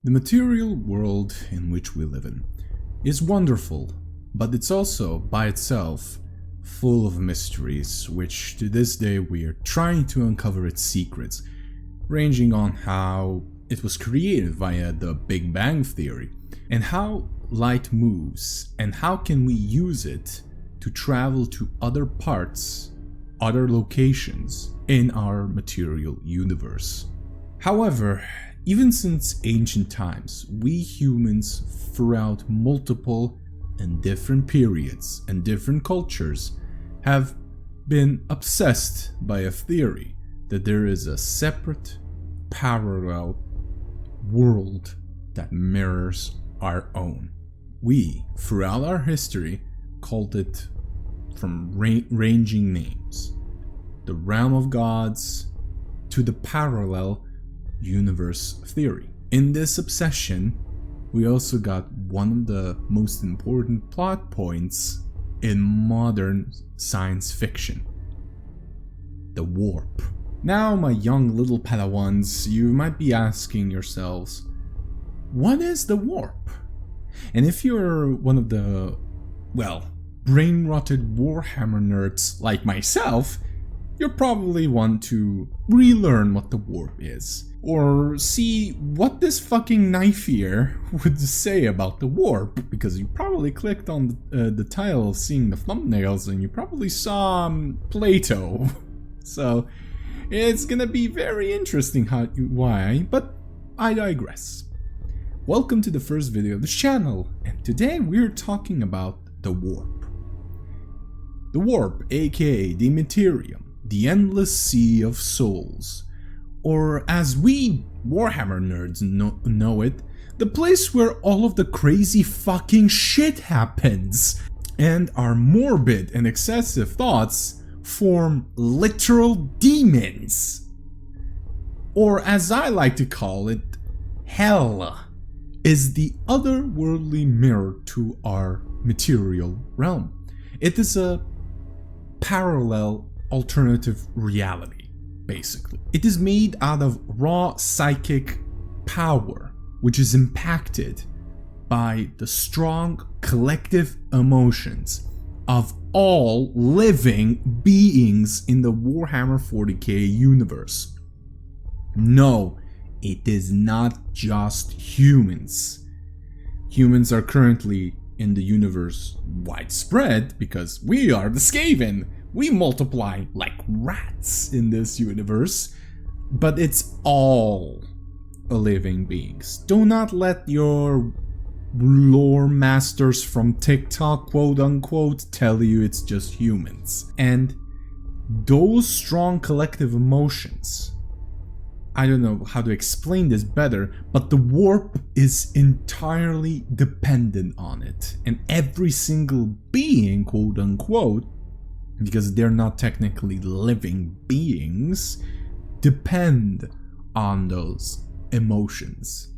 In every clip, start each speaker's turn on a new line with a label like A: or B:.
A: The material world in which we live in is wonderful, but it's also, by itself, full of mysteries, which to this day we are trying to uncover its secrets, ranging on how it was created via the Big Bang Theory, and how light moves, and how can we use it to travel to other parts, other locations in our material universe. However, even since ancient times, we humans throughout multiple and different periods and different cultures have been obsessed by a theory that there is a separate, parallel world that mirrors our own. We, throughout our history, called it from ranging names, the realm of gods to the parallel universe theory. In this obsession, we also got one of the most important plot points in modern science fiction: the warp. Now, my young little Padawans, you might be asking yourselves, what is the warp? And if you're one of the, well, brain-rotted Warhammer nerds like myself, you'll probably want to relearn what the warp is, or see what this fucking knife here would say about the warp, because you probably clicked on the title seeing the thumbnails and you probably saw Plato. So it's gonna be very interesting why, but I digress. Welcome to the first video of this channel, and today we're talking about the warp. The warp, aka the Materium, the endless sea of souls, or as we Warhammer nerds know it, the place where all of the crazy fucking shit happens, and our morbid and excessive thoughts form literal demons. Or as I like to call it, hell is the otherworldly mirror to our material realm. It is a parallel alternative reality, basically. It is made out of raw psychic power, which is impacted by the strong collective emotions of all living beings in the Warhammer 40k universe. No, it is not just humans. Humans are currently in the universe widespread because we are the Skaven. We multiply like rats in this universe, but it's all living beings. Do not let your lore masters from TikTok, quote unquote, tell you it's just humans. And those strong collective emotions, I don't know how to explain this better, but the warp is entirely dependent on it. And every single being, quote unquote, because they're not technically living beings, depend on those emotions.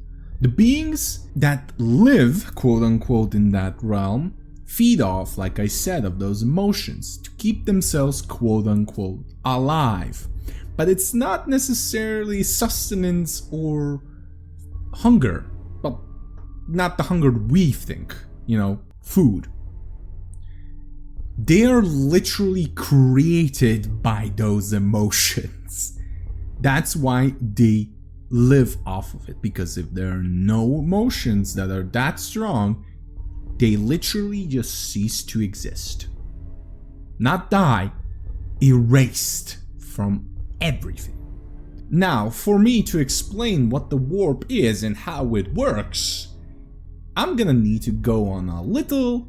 A: The beings that live, quote unquote, in that realm feed off, like I said, of those emotions to keep themselves, quote unquote, alive. But it's not necessarily sustenance or hunger. Well, not the hunger we think, food. They are literally created by those emotions. That's why they live off of it, because if there are no emotions that are that strong, they literally just cease to exist. Not die, erased from everything. Now, for me to explain what the warp is and how it works, I'm gonna need to go on a little,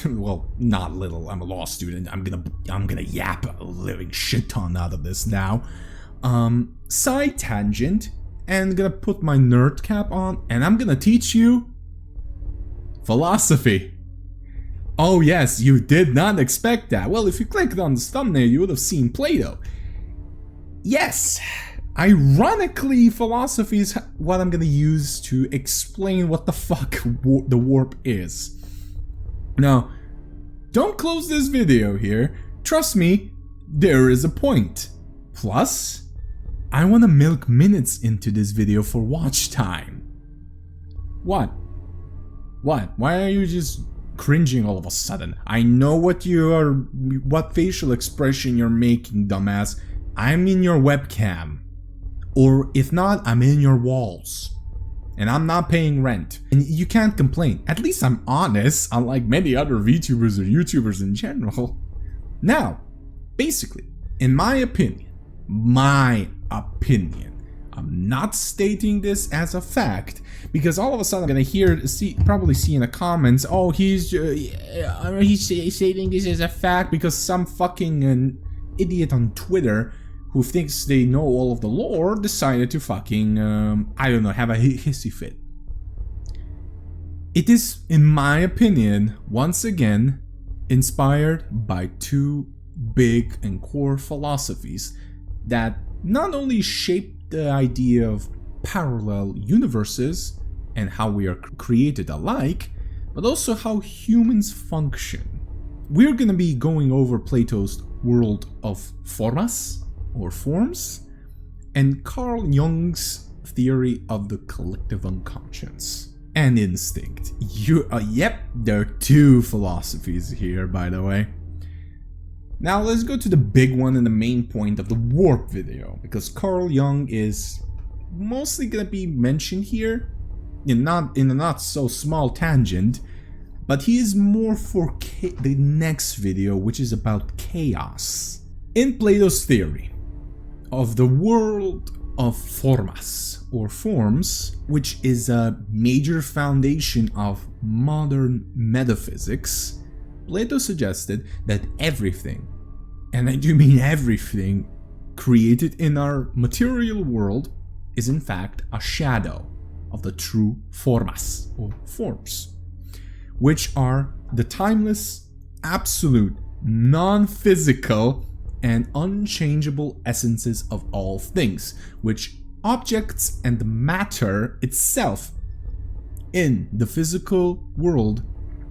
A: well, not little, I'm a law student, I'm gonna yap a living shit ton out of this now, side tangent, and gonna put my nerd cap on, and I'm gonna teach you philosophy. Oh yes, you did not expect that. Well, if you clicked on this thumbnail, you would have seen Plato. Yes, ironically, philosophy is what I'm gonna use to explain what the fuck the warp is. Now, don't close this video here. Trust me, there is a point. Plus, I want to milk minutes into this video for watch time. What? What? Why are you just cringing all of a sudden? I know what facial expression you're making, dumbass. I'm in your webcam. Or if not, I'm in your walls. And I'm not paying rent. And you can't complain. At least I'm honest, unlike many other VTubers or YouTubers in general. Now, basically, in my opinion, I'm not stating this as a fact, because all of a sudden I'm gonna probably see in the comments, oh, he's stating this as a fact because some fucking idiot on Twitter who thinks they know all of the lore decided to fucking, I don't know, have a hissy fit. It is, in my opinion, once again, inspired by two big and core philosophies that not only shape the idea of parallel universes and how we are created alike, but also how humans function. We're gonna be going over Plato's world of formas, or forms, and Carl Jung's theory of the collective unconscious and instinct. Yep, there are two philosophies here, by the way. Now let's go to the big one and the main point of the warp video, because Carl Jung is mostly gonna be mentioned here, in a not so small tangent, but he is more for the next video, which is about chaos. In Plato's theory of the world of formas, or forms, which is a major foundation of modern metaphysics, Plato suggested that everything, and I do mean everything, created in our material world is in fact a shadow of the true formas, or forms, which are the timeless, absolute, non-physical, and unchangeable essences of all things, which objects and matter itself in the physical world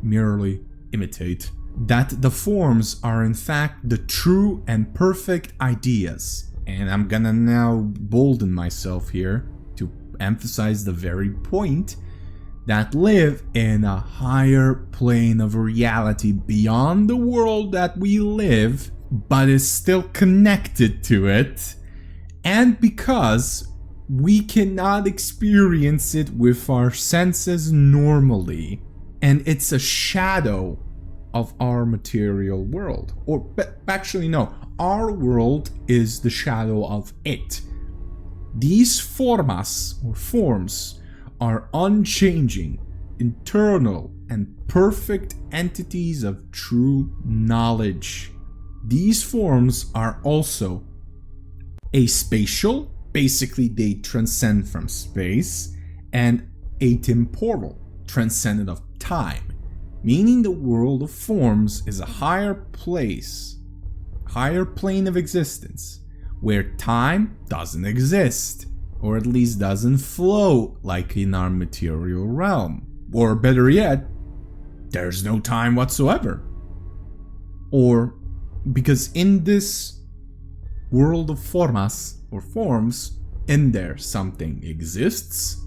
A: merely imitate. That the forms are in fact the true and perfect ideas. And I'm gonna now bolden myself here to emphasize the very point, that live in a higher plane of reality beyond the world that we live, but is still connected to it, and because we cannot experience it with our senses normally, and it's a shadow of our material world. Or actually no, our world is the shadow of it. These formas, or forms, are unchanging, eternal, and perfect entities of true knowledge. These forms are also aspatial, basically they transcend from space, and atemporal, transcendent of time, meaning the world of forms is a higher place, higher plane of existence, where time doesn't exist, or at least doesn't flow like in our material realm, or better yet, there's no time whatsoever. Or because in this world of formas, or forms, in there something exists,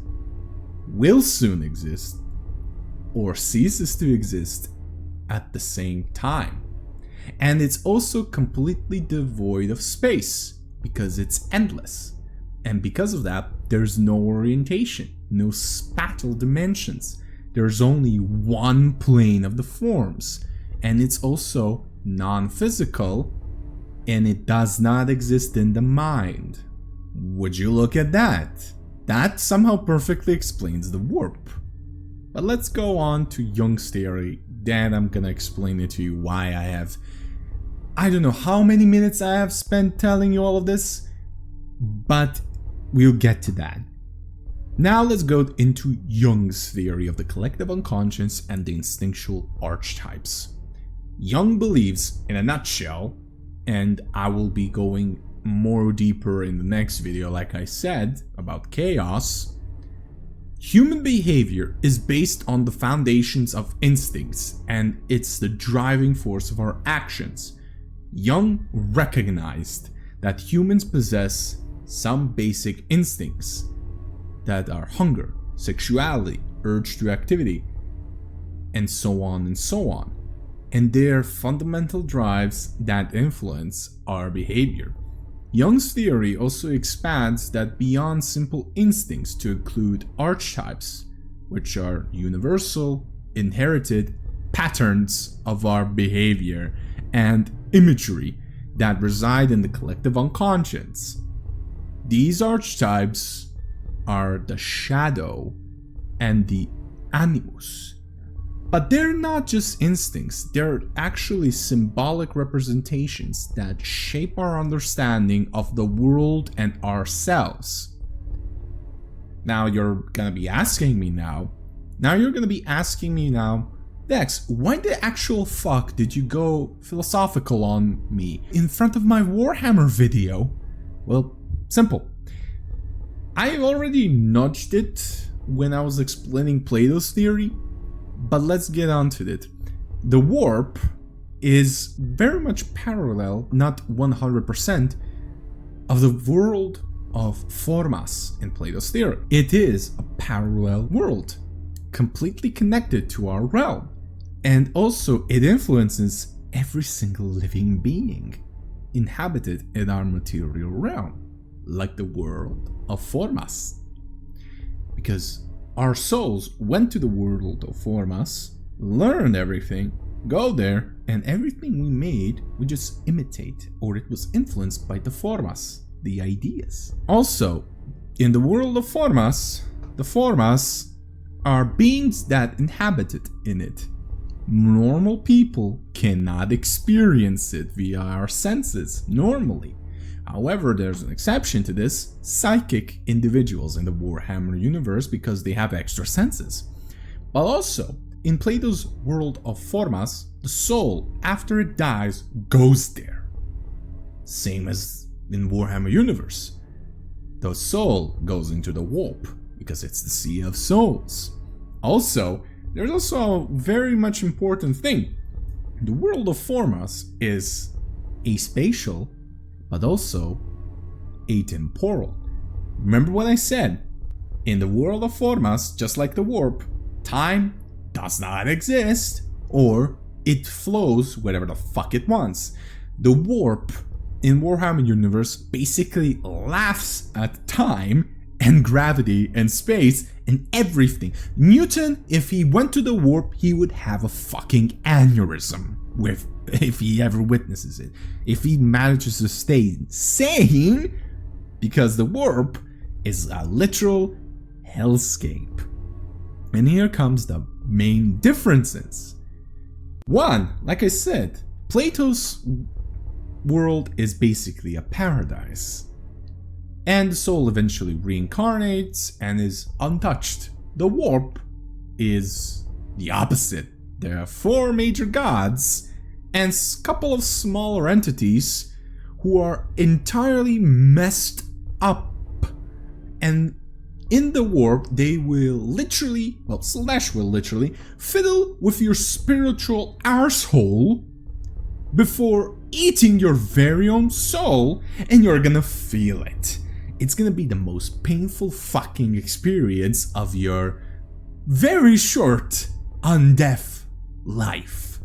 A: will soon exist, or ceases to exist at the same time. And it's also completely devoid of space, because it's endless. And because of that, there's no orientation, no spatial dimensions. There's only one plane of the forms, and it's also non-physical, and it does not exist in the mind. Would you look at that? That somehow perfectly explains the warp. But let's go on to Jung's theory. Then I'm gonna explain it to you why I don't know how many minutes I have spent telling you all of this, but we'll get to that. Now let's go into Jung's theory of the collective unconscious and the instinctual archetypes. Jung believes, in a nutshell, and I will be going more deeper in the next video like I said about chaos, human behavior is based on the foundations of instincts, and it's the driving force of our actions. Jung recognized that humans possess some basic instincts that are hunger, sexuality, urge to activity, and so on and so on. And they're fundamental drives that influence our behavior. Jung's theory also expands that beyond simple instincts to include archetypes, which are universal, inherited patterns of our behavior and imagery that reside in the collective unconscious. These archetypes are the shadow and the animus. But they're not just instincts, they're actually symbolic representations that shape our understanding of the world and ourselves. Now you're gonna be asking me Dex, why the actual fuck did you go philosophical on me in front of my Warhammer video? Well, simple. I already nudged it when I was explaining Plato's theory, but let's get on to it. The warp is very much parallel, not 100%, of the world of formas in Plato's theory. It is a parallel world, completely connected to our realm, and also it influences every single living being inhabited in our material realm, like the world of formas. Because our souls went to the world of formas, learned everything, go there, and everything we made, we just imitate, or it was influenced by the formas, the ideas. Also, in the world of formas, the formas are beings that inhabited in it. Normal people cannot experience it via our senses normally. However, there's an exception to this: psychic individuals in the Warhammer universe, because they have extra senses. But also, in Plato's world of formas, the soul, after it dies, goes there. Same as in Warhammer universe. The soul goes into the warp, because it's the Sea of Souls. Also, there's also a very much important thing. The world of formas is aspatial, but also atemporal. Remember what I said? In the world of formas, just like the warp, time does not exist, or it flows wherever the fuck it wants. The warp in Warhammer universe basically laughs at time and gravity and space and everything. Newton, if he went to the warp, he would have a fucking aneurysm if he ever witnesses it. If he manages to stay sane, because the warp is a literal hellscape. And here comes the main differences. One, like I said, Plato's world is basically a paradise, and the soul eventually reincarnates and is untouched. The warp is the opposite. There are 4 major gods and a couple of smaller entities who are entirely messed up, and in the warp they will literally, Slash will literally fiddle with your spiritual arsehole before eating your very own soul, and you're gonna feel it. It's gonna be the most painful fucking experience of your very short undeath life.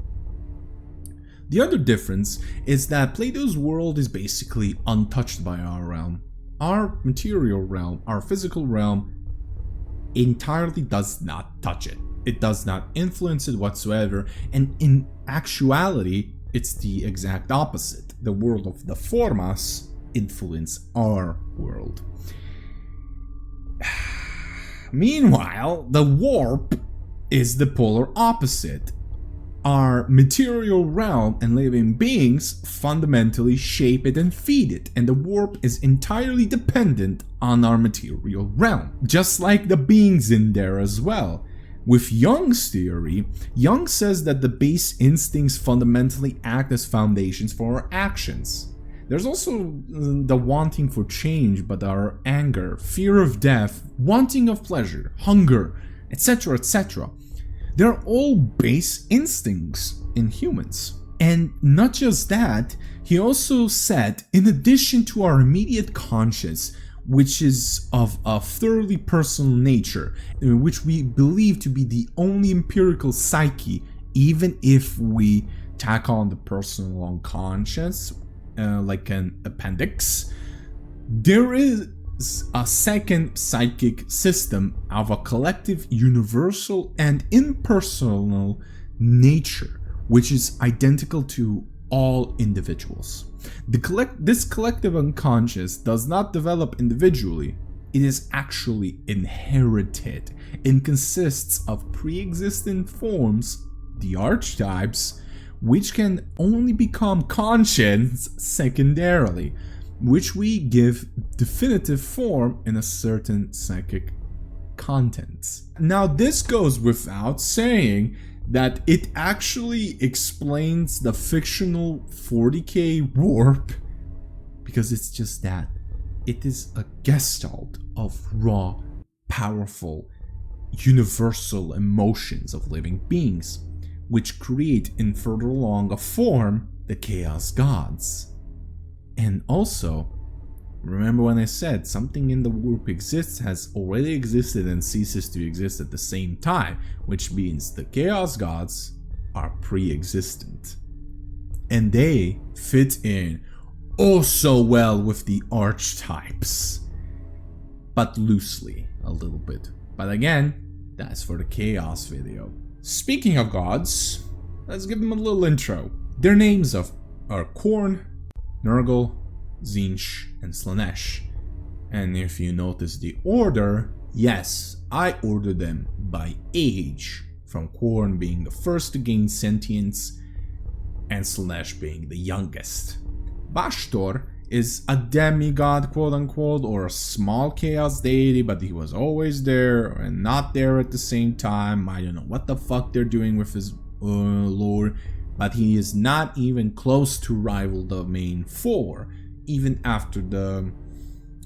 A: The other difference is that Plato's world is basically untouched by our realm. Our material realm, our physical realm, entirely does not touch it. It does not influence it whatsoever, and in actuality, it's the exact opposite. The world of the formas influence our world. Meanwhile, the warp is the polar opposite. Our material realm and living beings fundamentally shape it and feed it, and the warp is entirely dependent on our material realm, just like the beings in there as well. With Jung's theory, Jung says that the base instincts fundamentally act as foundations for our actions. There's also the wanting for change, but our anger, fear of death, wanting of pleasure, hunger, etc., etc. They're all base instincts in humans. And not just that, he also said, in addition to our immediate conscience, which is of a thoroughly personal nature, which we believe to be the only empirical psyche, even if we tack on the personal unconscious like an appendix. There is a second psychic system of a collective, universal, and impersonal nature, which is identical to all individuals. This collective unconscious does not develop individually, it is actually inherited and consists of pre-existent forms, the archetypes, which can only become conscious secondarily, which we give definitive form in a certain psychic content. Now, this goes without saying that it actually explains the fictional 40k warp, because it's just that. It is a gestalt of raw, powerful, universal emotions of living beings, which create in further along a form the chaos gods. And also, remember when I said something in the warp exists, has already existed and ceases to exist at the same time, which means the chaos gods are pre-existent. And they fit in oh so well with the archetypes, but loosely a little bit. But again, that's for the chaos video. Speaking of gods, let's give them a little intro. Their names are Khorne, Nurgle, Tzeentch, and Slaanesh. And if you notice the order, yes, I ordered them by age, from Khorne being the first to gain sentience and Slaanesh being the youngest. Vextor is a demigod, quote unquote, or a small chaos deity, but he was always there and not there at the same time. I don't know what the fuck they're doing with his lore, but he is not even close to rival the main four, even after the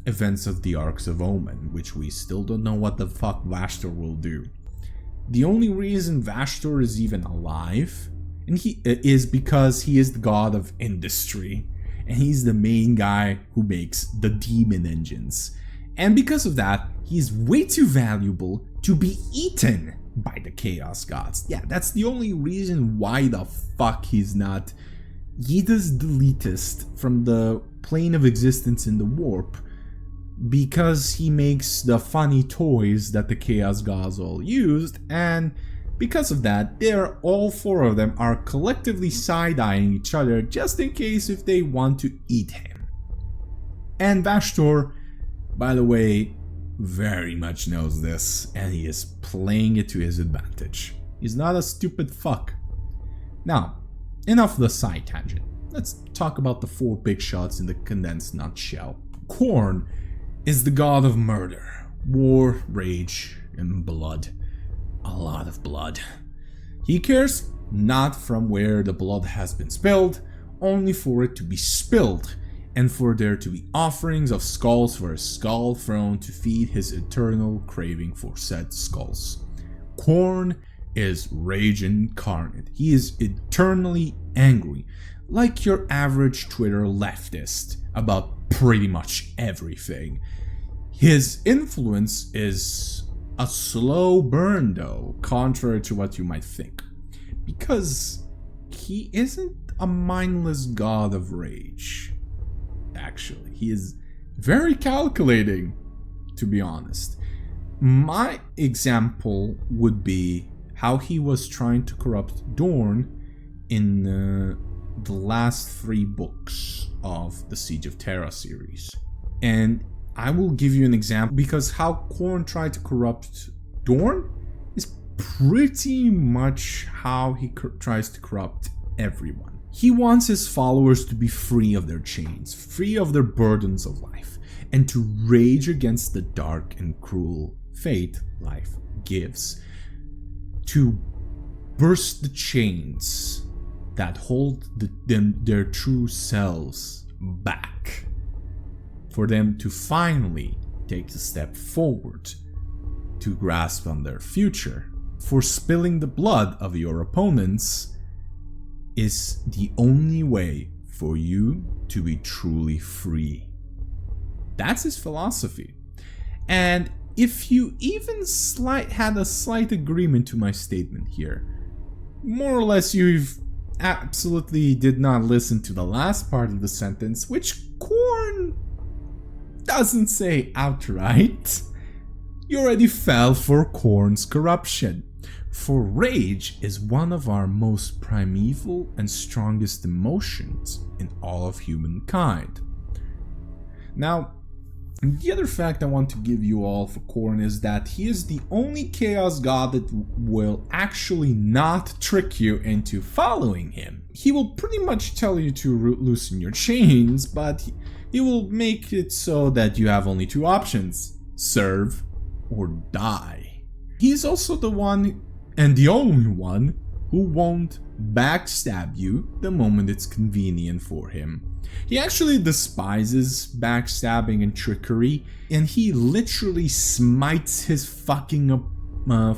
A: events of the Arcs of Omen, which we still don't know what the fuck Vextor will do. The only reason Vextor is even alive is because he is the god of industry, and he's the main guy who makes the demon engines. And because of that, he's way too valuable to be eaten by the chaos gods. Yeah, that's the only reason why the fuck he's not Yida's deletist from the plane of existence in the warp, because he makes the funny toys that the chaos gods all used, and because of that, all four of them are collectively side-eyeing each other just in case if they want to eat him. And Vextor, by the way, very much knows this, and he is playing it to his advantage. He's not a stupid fuck. Now, enough of the side tangent. Let's talk about the four big shots in the condensed nutshell. Khorne is the god of murder, war, rage, and blood. A lot of blood. He cares not from where the blood has been spilled, only for it to be spilled, and for there to be offerings of skulls for a skull throne to feed his eternal craving for said skulls. Khorne is rage incarnate. He is eternally angry, like your average Twitter leftist, about pretty much everything. His influence is a slow burn though, contrary to what you might think, because he isn't a mindless god of rage. Actually, he is very calculating, to be honest. My example would be how he was trying to corrupt Dorne in the last 3 books of the Siege of Terra series. And I will give you an example, because how Khorne tried to corrupt Dorne is pretty much how he tries to corrupt everyone. He wants his followers to be free of their chains, free of their burdens of life, and to rage against the dark and cruel fate life gives, to burst the chains that hold their true selves back, for them to finally take a step forward to grasp on their future. For spilling the blood of your opponents is the only way for you to be truly free. That's his philosophy. And if you even had a slight agreement to my statement here, more or less you've absolutely did not listen to the last part of the sentence, which Korn doesn't say outright. You already fell for Korn's corruption. For rage is one of our most primeval and strongest emotions in all of humankind. Now, the other fact I want to give you all for Korn is that he is the only chaos god that will actually not trick you into following him. He will pretty much tell you to loosen your chains, but he will make it so that you have only two options: serve or die. He's also the one, and the only one, who won't backstab you the moment it's convenient for him. He actually despises backstabbing and trickery, and he literally smites his fucking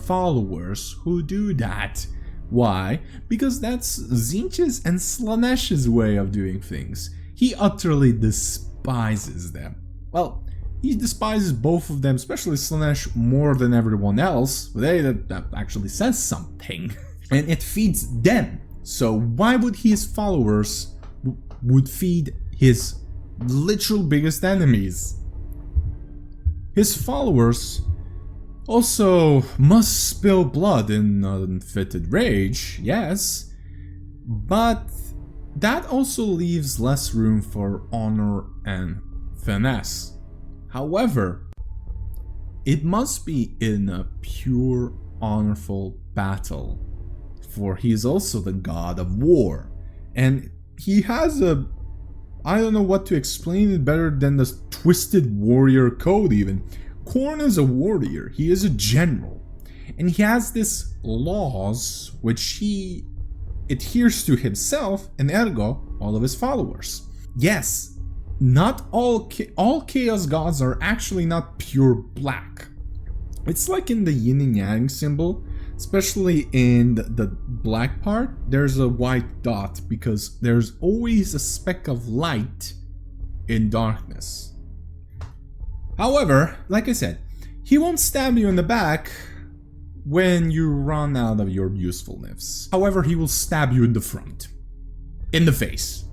A: followers who do that. Why? Because that's Tzeentch's and Slaanesch's way of doing things. He utterly despises them. Well, he despises both of them, especially Slaanesh, more than everyone else. That actually says something. And it feeds them. So why would his followers would feed his literal biggest enemies? His followers also must spill blood in unfitted rage, yes, but that also leaves less room for honor and finesse. However, it must be in a pure, honorful battle, for he is also the god of war, and he has I don't know what to explain it better than the twisted warrior code even. Korn is a warrior, he is a general, and he has this laws which he adheres to himself and ergo all of his followers. Yes, not all chaos gods are actually not pure black. It's like in the yin and yang symbol, especially in the black part, there's a white dot because there's always a speck of light in darkness. However, like I said, he won't stab you in the back when you run out of your usefulness. However, he will stab you in the front, in the face,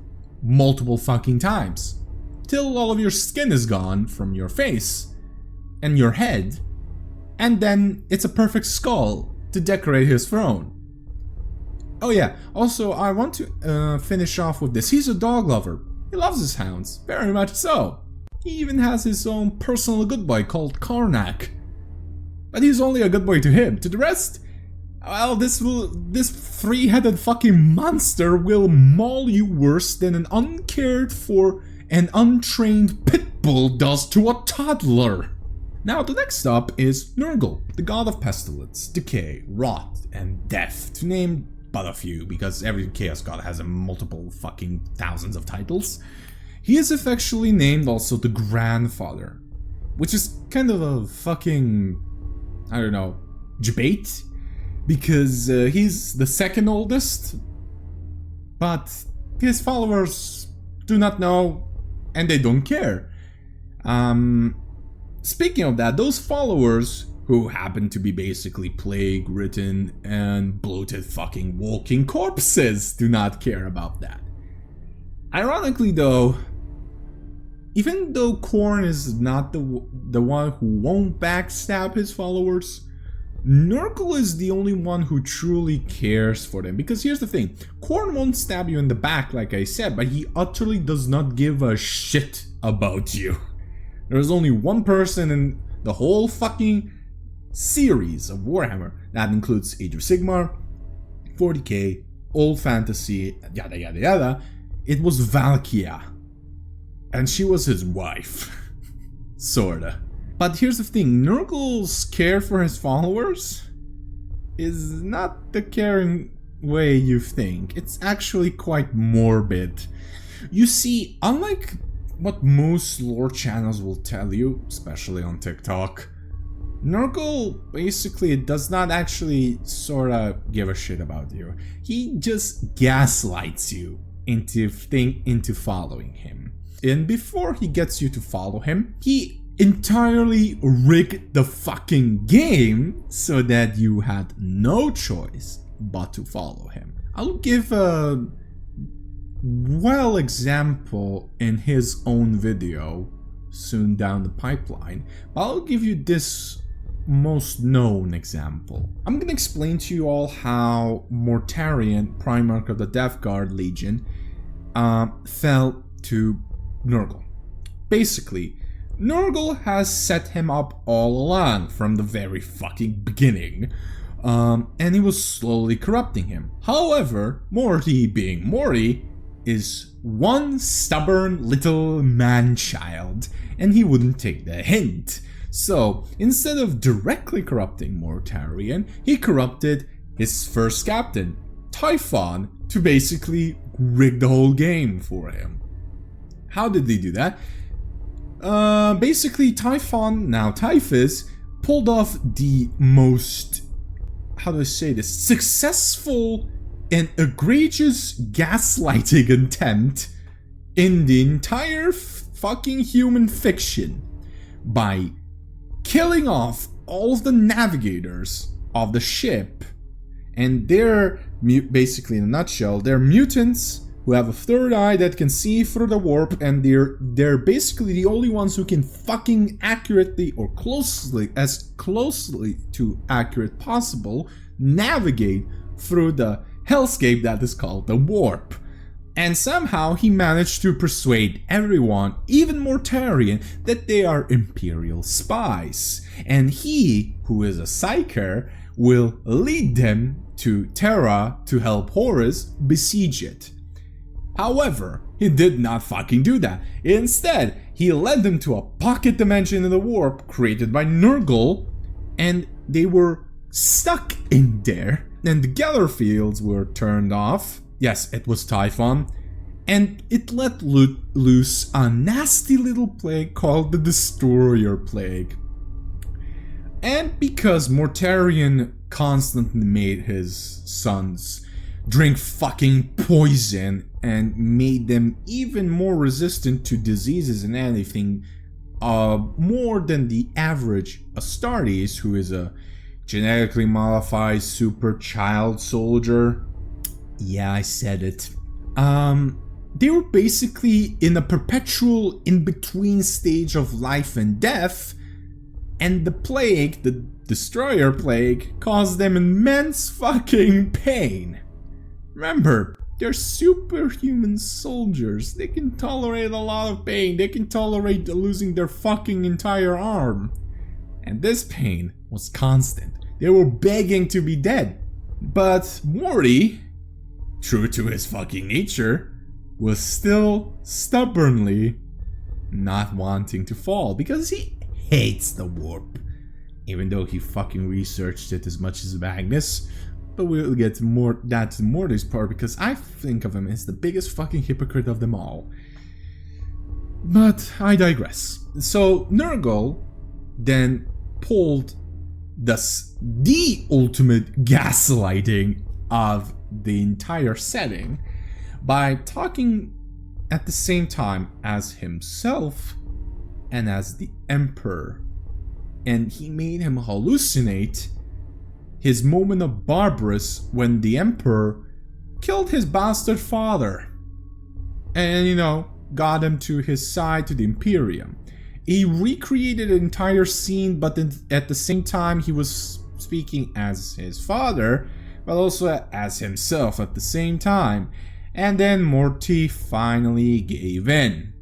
A: multiple fucking times, till all of your skin is gone from your face and your head, and then it's a perfect skull to decorate his throne. Oh yeah, also I want to finish off with this. He's a dog lover. He loves his hounds, very much so. He even has his own personal good boy called Karnak. But he's only a good boy to him. To the rest, well, this three-headed fucking monster will maul you worse than an uncared for and untrained pit bull does to a toddler. Now, the next up is Nurgle, the god of pestilence, decay, rot, and death, to name but a few, because every chaos god has a multiple fucking thousands of titles. He is affectionately named also the grandfather, which is kind of a fucking, I don't know, debate, because he's the second oldest, but his followers do not know, and they don't care. Speaking of that, those followers, who happen to be basically plague-ridden and bloated fucking walking corpses, do not care about that. Ironically though, even though Korn is not the one who won't backstab his followers, Nurgle is the only one who truly cares for them. Because here's the thing, Korn won't stab you in the back like I said, but he utterly does not give a shit about you. There's only one person in the whole fucking series of Warhammer that includes Age of Sigmar, 40k, Old Fantasy, yada yada yada. It was Valkia. And she was his wife. Sorta. But here's the thing, Nurgle's care for his followers is not the caring way you think. It's actually quite morbid. You see, unlike what most lore channels will tell you, especially on TikTok, Nurgle basically does not actually sorta give a shit about you. He just gaslights you into following him. And before he gets you to follow him, he entirely rigged the fucking game so that you had no choice but to follow him. I'll give a example in his own video soon down the pipeline, but I'll give you this most known example. I'm gonna explain to you all how Mortarion, Primarch of the Death Guard Legion, fell to Nurgle. Basically, Nurgle has set him up all along from the very fucking beginning, and he was slowly corrupting him. However, Morty, being Morty, is one stubborn little man-child, and he wouldn't take the hint. So, instead of directly corrupting Mortarion, he corrupted his first captain, Typhon, to basically rig the whole game for him. How did they do that? Basically, Typhon, now Typhus, pulled off the most, how do I say this, successful and egregious gaslighting attempt in the entire fucking human fiction by killing off all of the navigators of the ship, and they're basically, in a nutshell, they're mutants who have a third eye that can see through the warp, and they're basically the only ones who can fucking accurately, or as closely to accurate possible, navigate through the hellscape that is called the warp. And somehow he managed to persuade everyone, even Mortarion, that they are Imperial spies. And he, who is a psyker, will lead them to Terra to help Horus besiege it. However, he did not fucking do that. Instead, he led them to a pocket dimension in the warp created by Nurgle, and they were stuck in there, and the gather fields were turned off. Yes, it was Typhon, and it let loose a nasty little plague called the Destroyer Plague. And because Mortarion constantly made his sons drink fucking poison and made them even more resistant to diseases and anything, more than the average Astartes, who is a genetically modified super child soldier. Yeah, I said it. They were basically in a perpetual in-between stage of life and death, and the plague, the Destroyer Plague, caused them immense fucking pain. Remember, they're superhuman soldiers. They can tolerate a lot of pain. They can tolerate losing their fucking entire arm. And this pain was constant. They were begging to be dead. But Morty, true to his fucking nature, was still stubbornly not wanting to fall because he hates the warp. Even though he fucking researched it as much as Magnus. But we'll get to Morty's part because I think of him as the biggest fucking hypocrite of them all. But I digress. So Nurgle then pulled the ultimate gaslighting of the entire setting by talking at the same time as himself and as the Emperor. And he made him hallucinate his moment of barbarous when the Emperor killed his bastard father. And, got him to his side, to the Imperium. He recreated an entire scene, but then at the same time he was speaking as his father, but also as himself at the same time. And then Morty finally gave in.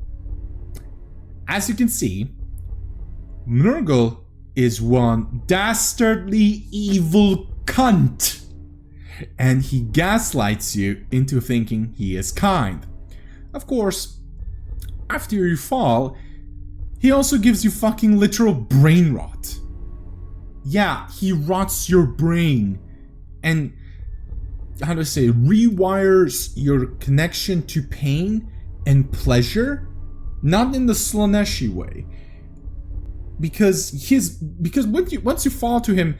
A: As you can see, Nurgle is one dastardly evil cunt, and he gaslights you into thinking he is kind. Of course, after you fall, he also gives you fucking literal brain rot. Yeah, he rots your brain and, rewires your connection to pain and pleasure, not in the Slaneshi way. Because once you fall to him,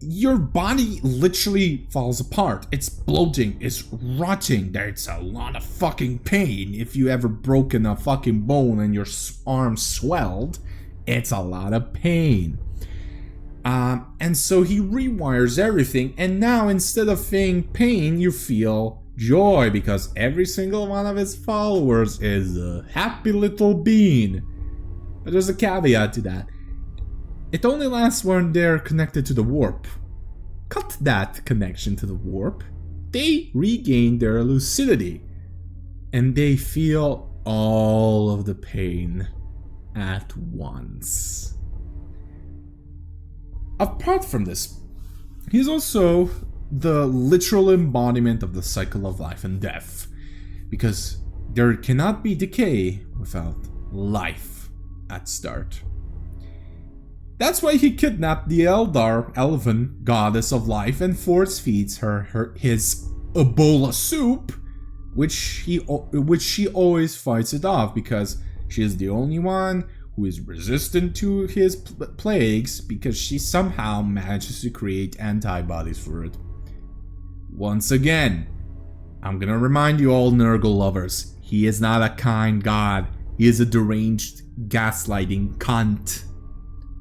A: your body literally falls apart. It's bloating, it's rotting. There's a lot of fucking pain. If you ever broken a fucking bone and your arm swelled, it's a lot of pain. And so he rewires everything, and now instead of feeling pain, you feel joy, because every single one of his followers is a happy little bean. But there's a caveat to that. It only lasts when they're connected to the warp. Cut that connection to the warp, they regain their lucidity, and they feel all of the pain at once. Apart from this, he's also the literal embodiment of the cycle of life and death, because there cannot be decay without life at start. That's why he kidnapped the Eldar, elven goddess of life, and force feeds her his Ebola soup, which she always fights it off, because she is the only one who is resistant to his plagues, because she somehow manages to create antibodies for it. Once again, I'm gonna remind you all Nurgle lovers, he is not a kind god, he is a deranged, gaslighting cunt.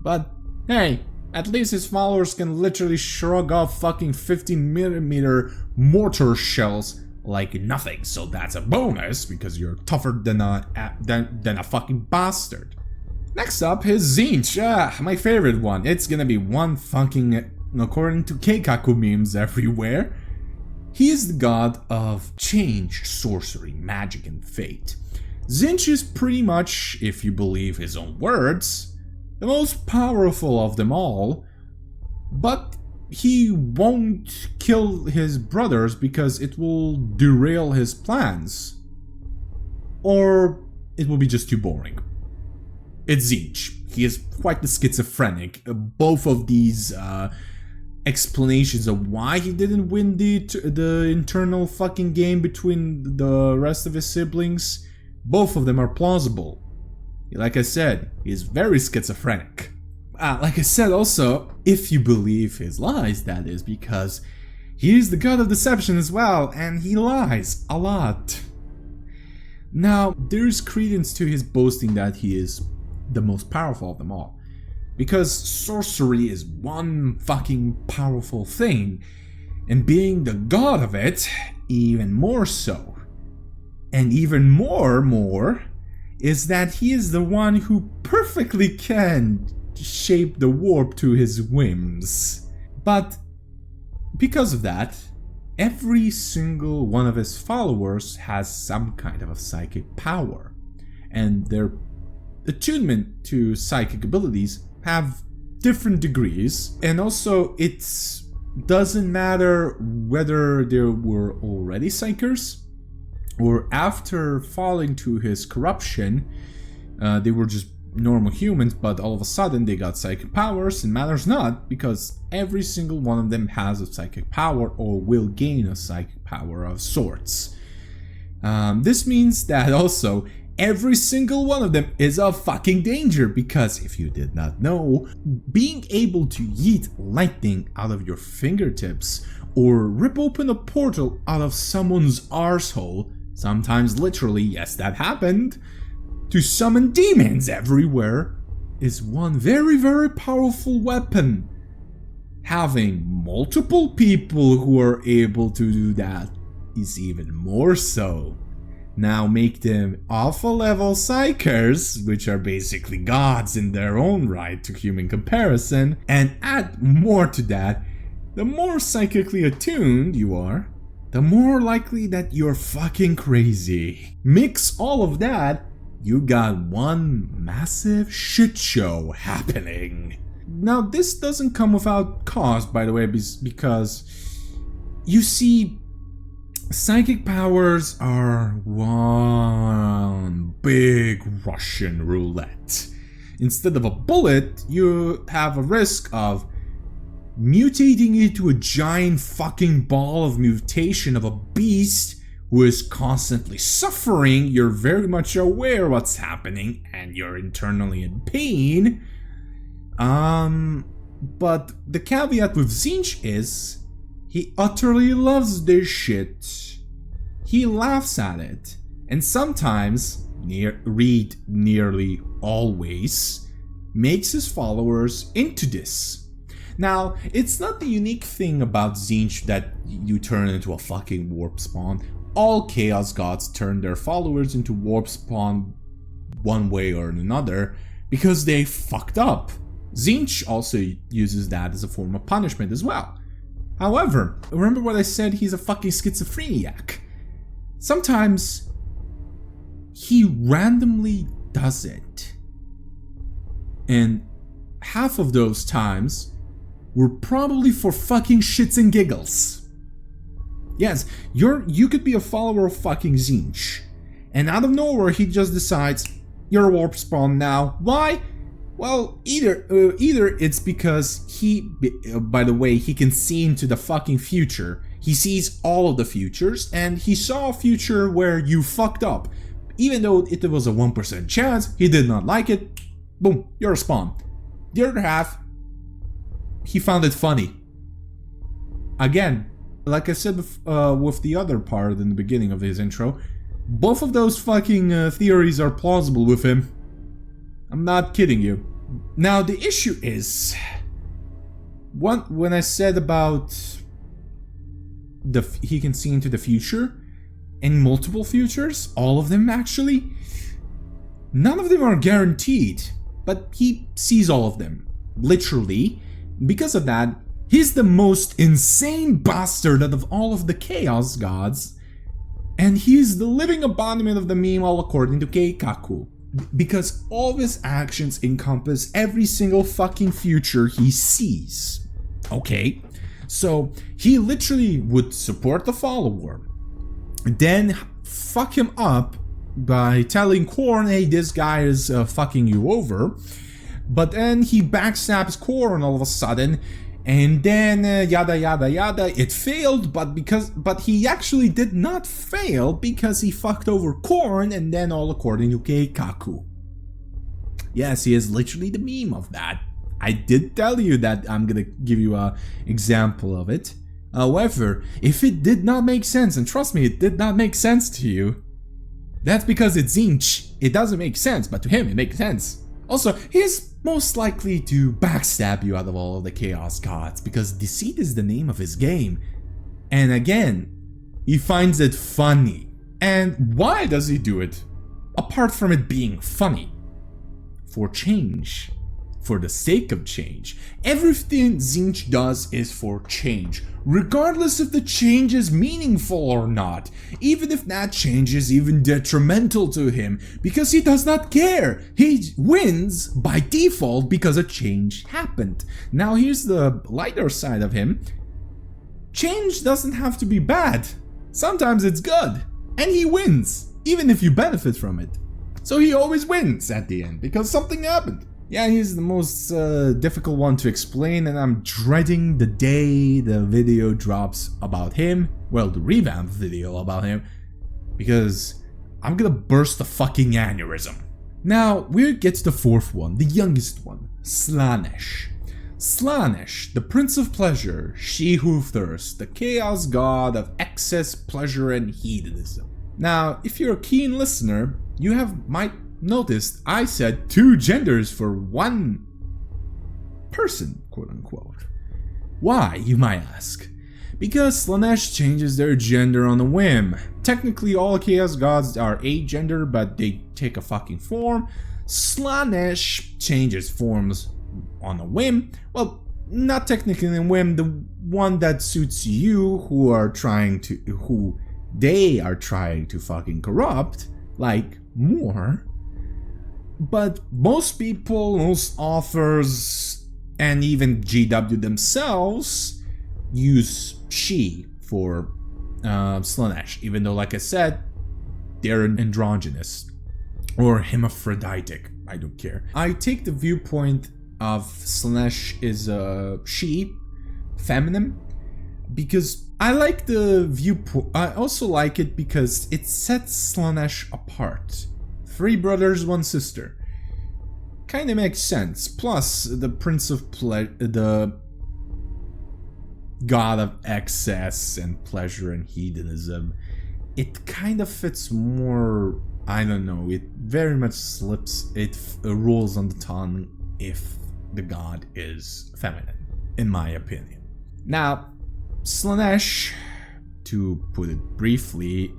A: But hey, at least his followers can literally shrug off fucking 15mm mortar shells like nothing, so that's a bonus, because you're tougher than a fucking bastard. Next up is Tzeentch, my favorite one. It's gonna be one fucking, according to Keikaku memes everywhere, he is the god of change, sorcery, magic, and fate. Tzeentch is pretty much, if you believe his own words, the most powerful of them all, but he won't kill his brothers because it will derail his plans. Or it will be just too boring. It's Tzeentch. He is quite the schizophrenic. Both of these explanations of why he didn't win the internal fucking game between the rest of his siblings, both of them are plausible. Like I said, he's very schizophrenic. Like I said also, if you believe his lies, that is, because he is the god of deception as well, and he lies a lot. Now, there's credence to his boasting that he is the most powerful of them all, because sorcery is one fucking powerful thing, and being the god of it, even more so. And even more is that he is the one who perfectly can shape the warp to his whims. But because of that, every single one of his followers has some kind of a psychic power, and their attunement to psychic abilities have different degrees, and also it doesn't matter whether they were already psychers or after falling to his corruption, they were just normal humans, but all of a sudden they got psychic powers. It matters not, because every single one of them has a psychic power or will gain a psychic power of sorts. This means that also every single one of them is a fucking danger, because if you did not know, being able to yeet lightning out of your fingertips or rip open a portal out of someone's arsehole, sometimes literally, yes, that happened, to summon demons everywhere, is one very, very powerful weapon. Having multiple people who are able to do that is even more so. Now make them alpha level psychers, which are basically gods in their own right to human comparison, and add more to that, the more psychically attuned you are, the more likely that you're fucking crazy. Mix all of that, you got one massive shit show happening. Now this doesn't come without cost, by the way, because you see, psychic powers are one big Russian roulette. Instead of a bullet, you have a risk of mutating into a giant fucking ball of mutation of a beast who is constantly suffering. You're very much aware what's happening and you're internally in pain. But the caveat with Tzeentch is, he utterly loves this shit. He laughs at it, and sometimes, nearly always, makes his followers into this. Now, it's not the unique thing about Tzeentch that you turn into a fucking warp spawn. All Chaos Gods turn their followers into warp spawn one way or another because they fucked up. Tzeentch also uses that as a form of punishment as well. However, remember what I said, he's a fucking schizophreniac. Sometimes he randomly does it. And half of those times were probably for fucking shits and giggles. Yes, you could be a follower of fucking Tzeentch, and out of nowhere he just decides, you're a warp spawn now. Why? Well, either it's because he, by the way, he can see into the fucking future. He sees all of the futures, and he saw a future where you fucked up. Even though it was a 1% chance, he did not like it. Boom, you're a spawn. The other half, he found it funny. Again, like I said with the other part in the beginning of his intro, both of those fucking theories are plausible with him. I'm not kidding you. Now the issue is, when I said about he can see into the future, and multiple futures, all of them actually, none of them are guaranteed, but he sees all of them, literally. Because of that, he's the most insane bastard out of all of the Chaos Gods, and he's the living embodiment of the meme, all according to Keikaku. Because all of his actions encompass every single fucking future he sees. Okay, so he literally would support the follower, then fuck him up by telling Korn, hey, this guy is fucking you over, but then he backstabs Korn all of a sudden, and then yada yada yada, it failed, but he actually did not fail because he fucked over Korn, and then all according to Keikaku. Yes, he is literally the meme of that. I did tell you that I'm gonna give you an example of it. However, if it did not make sense, and trust me, it did not make sense to you, that's because it's Tzeentch. It doesn't make sense, but to him it makes sense. Also, he's most likely to backstab you out of all of the Chaos Gods, because deceit is the name of his game. And again, he finds it funny. And why does he do it? Apart from it being funny. For change. For the sake of change. Everything Tzeentch does is for change, regardless if the change is meaningful or not, even if that change is even detrimental to him, because he does not care. He wins by default because a change happened. Now here's the lighter side of him. Change doesn't have to be bad. Sometimes it's good, and he wins, even if you benefit from it. So he always wins at the end, because something happened. Yeah, he's the most difficult one to explain, and I'm dreading the day the video drops about him. Well, the revamped video about him, because I'm gonna burst a fucking aneurysm. Now, we get to the fourth one, the youngest one, Slaanesh. Slaanesh, the Prince of Pleasure, she who thirsts, the Chaos God of excess pleasure and hedonism. Now, if you're a keen listener, you might noticed I said two genders for one person, quote unquote. Why, you might ask? Because Slaanesh changes their gender on a whim. Technically all Chaos Gods are agender, but they take a fucking form. Slaanesh changes forms on a whim. Well, not technically a whim, the one that suits you, who they are trying to fucking corrupt, like more. But most people, most authors, and even GW themselves use she for Slaanesh, even though, like I said, they're androgynous or hermaphroditic. I don't care. I take the viewpoint of Slaanesh is she, feminine, because I like the viewpoint. I also like it because it sets Slaanesh apart. 3 brothers, 1 sister. kind of makes sense. Plus, the the god of excess and pleasure and hedonism, it kind of fits more, I don't know, it very much slips, it rolls on the tongue if the god is feminine, in my opinion. Now, Slaanesh, to put it briefly,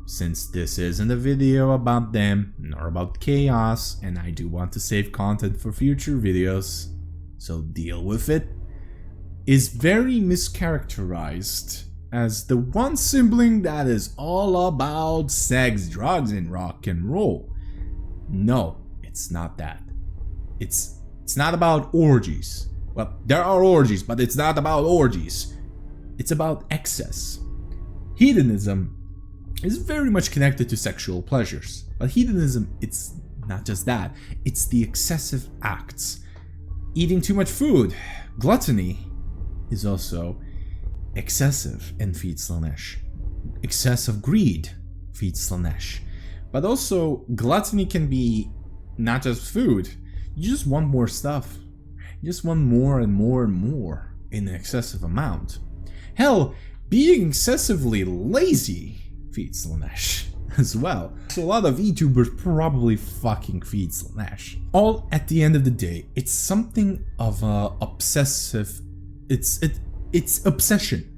A: since this isn't a video about them, nor about chaos, and I do want to save content for future videos, so deal with it, is very mischaracterized as the one sibling that is all about sex, drugs, and rock and roll. No, it's not that. It's not about orgies. Well, there are orgies, but it's not about orgies. It's about excess. Hedonism is very much connected to sexual pleasures, but hedonism, it's not just that, it's the excessive acts. Eating too much food, gluttony, is also excessive and feeds Slaanesh. Excessive greed feeds Slaanesh. But also, gluttony can be not just food, you just want more stuff. You just want more and more and more in an excessive amount. Hell, being excessively lazy feeds Slaanesh as well. So a lot of Vtubers probably fucking feed Slaanesh. All at the end of the day, it's something of a obsessive. It's obsession.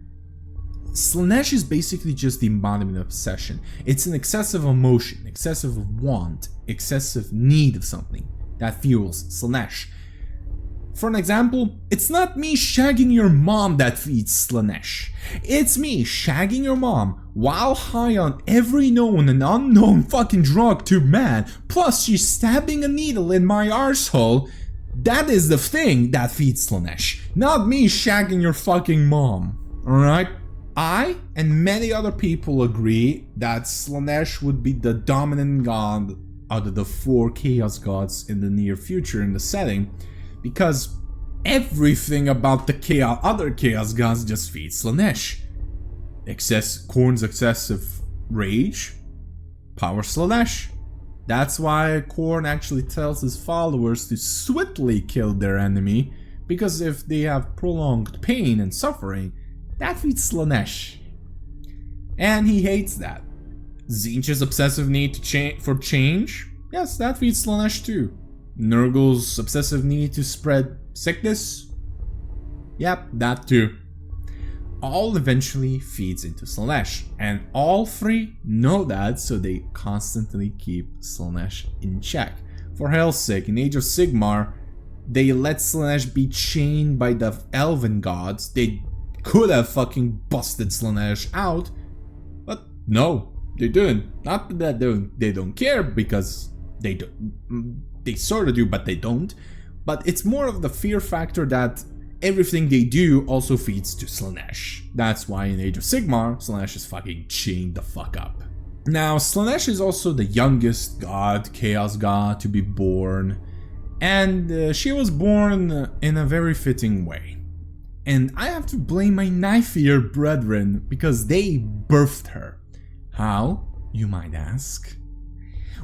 A: Slaanesh is basically just the embodiment of obsession. It's an excessive emotion, excessive want, excessive need of something that fuels Slaanesh. For an example, it's not me shagging your mom that feeds Slaanesh. It's me shagging your mom while high on every known and unknown fucking drug to man, plus she's stabbing a needle in my arsehole. That is the thing that feeds Slaanesh, not me shagging your fucking mom, alright? I and many other people agree that Slaanesh would be the dominant god out of the 4 chaos gods in the near future in the setting, because everything about the other chaos gods just feeds Slaanesh. Khorne's excessive rage powers Slaanesh. That's why Khorne actually tells his followers to swiftly kill their enemy, because if they have prolonged pain and suffering, that feeds Slaanesh. And he hates that. Tzeentch's obsessive need for change, yes, that feeds Slaanesh too. Nurgle's obsessive need to spread sickness, yep, that too. All eventually feeds into Slaanesh, and all 3 know that, so they constantly keep Slaanesh in check. For hell's sake, in Age of Sigmar, they let Slaanesh be chained by the elven gods. They could have fucking busted Slaanesh out, but no, they didn't. Not that they don't care, because they don't. They sort of do, but they don't. But it's more of the fear factor that everything they do also feeds to Slaanesh. That's why in Age of Sigmar, Slaanesh is fucking chained the fuck up. Now, Slaanesh is also the youngest god, chaos god, to be born. And she was born in a very fitting way. And I have to blame my knife-eared brethren, because they birthed her. How, you might ask?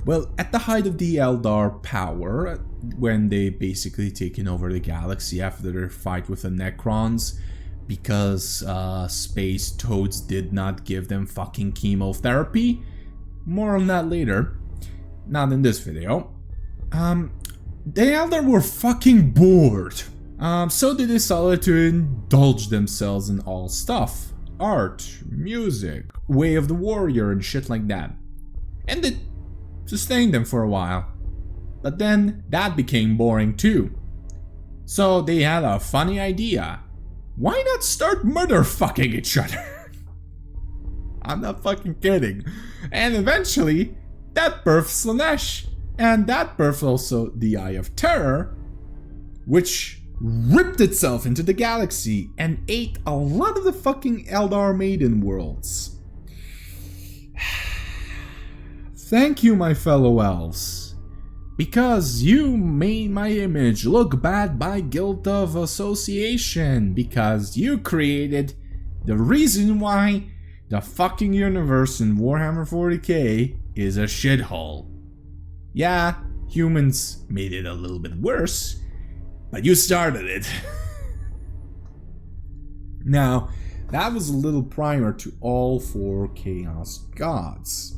A: Well, at the height of the Eldar power, when they basically taken over the galaxy after their fight with the Necrons, because space toads did not give them fucking chemotherapy. More on that later. Not in this video. The Eldar were fucking bored. So they decided to indulge themselves in all stuff. Art, music, way of the warrior and shit like that. And it sustained them for a while. But then that became boring too. So they had a funny idea. Why not start motherfucking each other? I'm not fucking kidding. And eventually, that birthed Slaanesh. And that birthed also the Eye of Terror, which ripped itself into the galaxy and ate a lot of the fucking Eldar Maiden worlds. Thank you, my fellow elves, because you made my image look bad by guilt of association, because you created the reason why the fucking universe in Warhammer 40k is a shithole. Yeah, Humans made it a little bit worse, but you started it. Now, that was a little primer to all 4 Chaos Gods.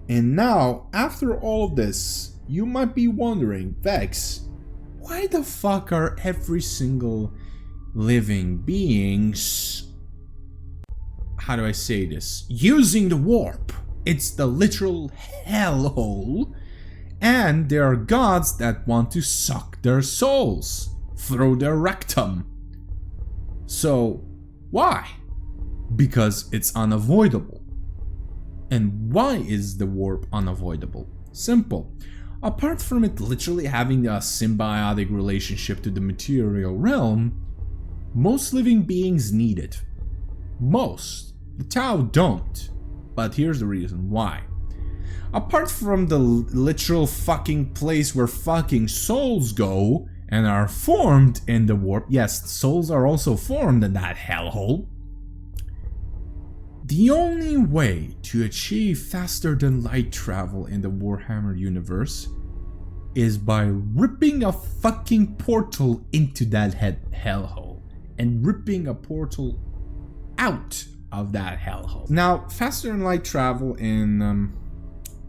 A: And now, after all of this, you might be wondering, Vex, why the fuck are every single living beings, how do I say this, using the warp? It's the literal hellhole, and there are gods that want to suck their souls through their rectum. So, why? Because it's unavoidable. And why is the warp unavoidable? Simple. Apart from it literally having a symbiotic relationship to the material realm, most living beings need it. Most. The Tau don't. But here's the reason why. Apart from the literal fucking place where fucking souls go and are formed in the warp, yes, souls are also formed in that hellhole. The only way to achieve faster than light travel in the Warhammer universe is by ripping a fucking portal into that hellhole and ripping a portal out of that hellhole. Now, faster than light travel in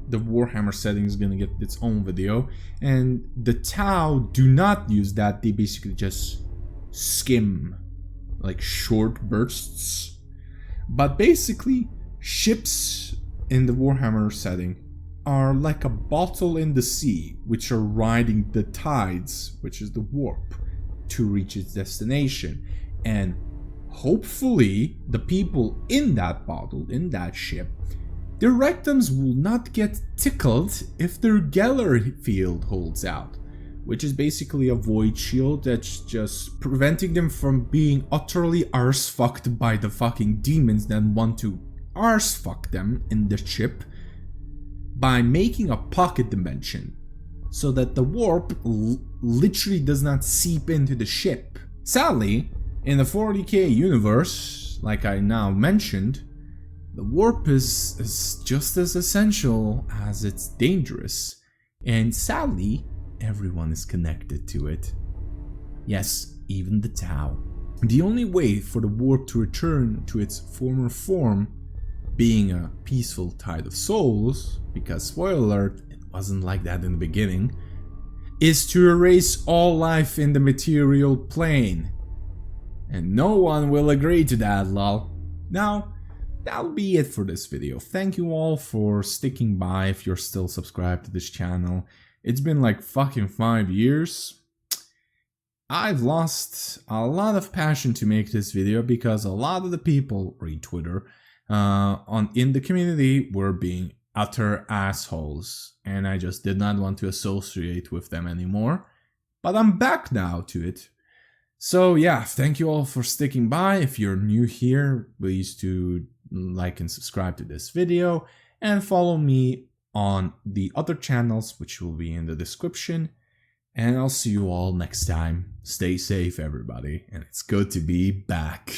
A: the Warhammer setting is gonna get its own video, and the Tau do not use that. They basically just skim like short bursts. But basically, ships in the Warhammer setting are like a bottle in the sea, which are riding the tides, which is the warp, to reach its destination. And hopefully, the people in that bottle, in that ship, their rectums will not get tickled if their gallery field holds out, which is basically a void shield that's just preventing them from being utterly arse-fucked by the fucking demons that want to arse-fuck them in the ship by making a pocket dimension so that the warp literally does not seep into the ship. Sadly, in the 40k universe, like I now mentioned, the warp is just as essential as it's dangerous, and sadly, everyone is connected to it. Yes, even the Tau. The only way for the warp to return to its former form, being a peaceful tide of souls, because spoiler alert, it wasn't like that in the beginning, is to erase all life in the material plane. And no one will agree to that, lol. Now, that'll be it for this video. Thank you all for sticking by if you're still subscribed to this channel. It's been like fucking 5 years. I've lost a lot of passion to make this video because a lot of the people, read Twitter, in the community were being utter assholes, and I just did not want to associate with them anymore. But I'm back now to it. So yeah, thank you all for sticking by. If you're new here, please do like and subscribe to this video and follow me on the other channels, which will be in the description. And I'll see you all next time. Stay safe, everybody, and it's good to be back.